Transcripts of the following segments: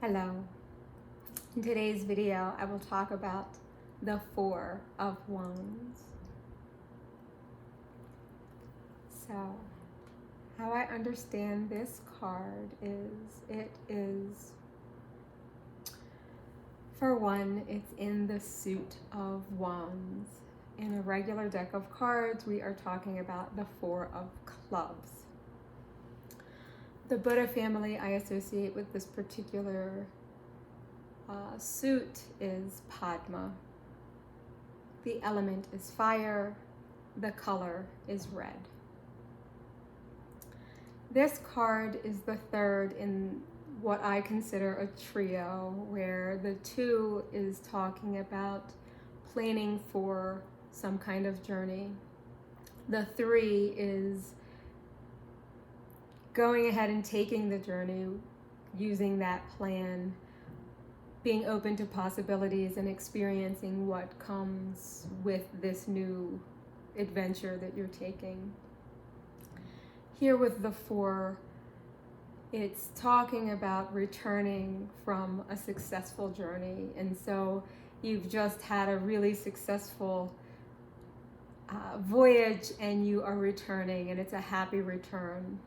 Hello. In today's video, I will talk about the Four of Wands. So, how I understand this card is it is, for one, it's in the suit of Wands. In a regular deck of cards, we are talking about the Four of Clubs. The Buddha family I associate with this particular suit is Padma. The element is fire. The color is red. This card is the third in what I consider a trio, where the two is talking about planning for some kind of journey. The three is going ahead and taking the journey, using that plan, being open to possibilities and experiencing what comes with this new adventure that you're taking. Here with the four, it's talking about returning from a successful journey. And so you've just had a really successful voyage and you are returning, and it's a happy return.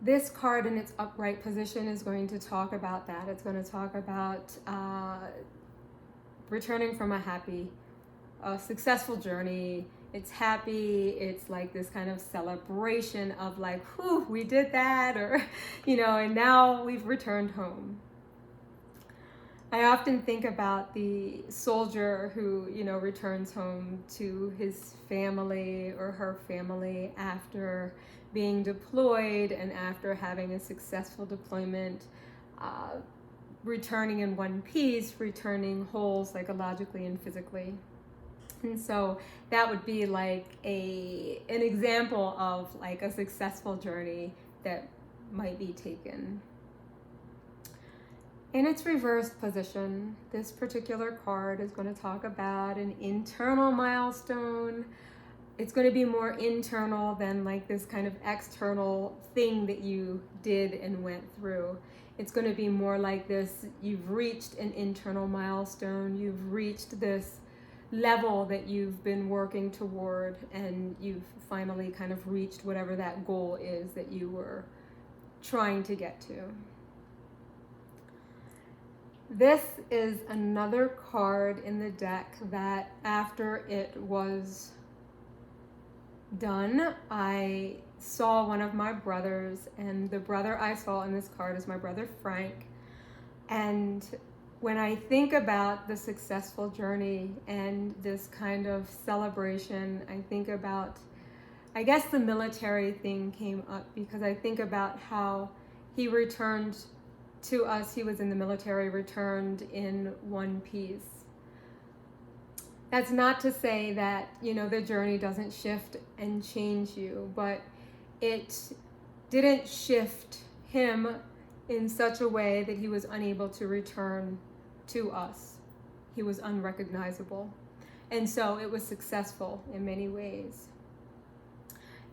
This card in its upright position is going to talk about that. It's going to talk about returning from a successful journey. It's happy. It's like this kind of celebration of like, whew, we did that, or, and now we've returned home. I often think about the soldier who, returns home to his family or her family after being deployed and after having a successful deployment, returning in one piece, returning whole psychologically and physically. And so that would be like an example of like a successful journey that might be taken. In its reversed position, this particular card is going to talk about an internal milestone. It's going to be more internal than like this kind of external thing that you did and went through. It's going to be more like this: you've reached an internal milestone, you've reached this level that you've been working toward, and you've finally kind of reached whatever that goal is that you were trying to get to. This is another card in the deck that after it was done, I saw one of my brothers, and the brother I saw in this card is my brother Frank. And when I think about the successful journey and this kind of celebration, I think about, I guess the military thing came up because I think about how he returned to us. He was in the military, returned in one piece. That's not to say that, the journey doesn't shift and change you, but it didn't shift him in such a way that he was unable to return to us. He was unrecognizable. And so it was successful in many ways.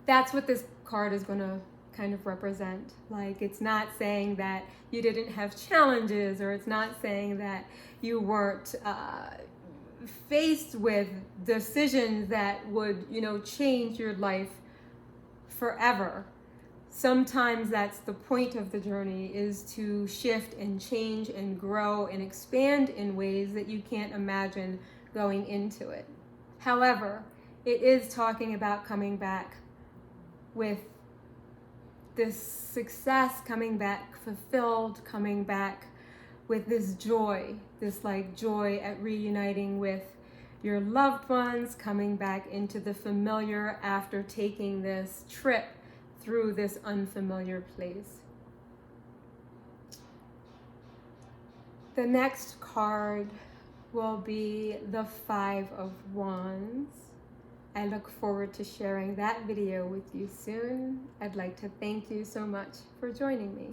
That's what this card is going to kind of represent. Like, it's not saying that you didn't have challenges, or it's not saying that you weren't faced with decisions that would, change your life forever. Sometimes that's the point of the journey, is to shift and change and grow and expand in ways that you can't imagine going into it. However, it is talking about coming back with this success, coming back fulfilled, coming back with this joy, this like joy at reuniting with your loved ones, coming back into the familiar after taking this trip through this unfamiliar place. The next card will be the Five of Wands. I look forward to sharing that video with you soon. I'd like to thank you so much for joining me.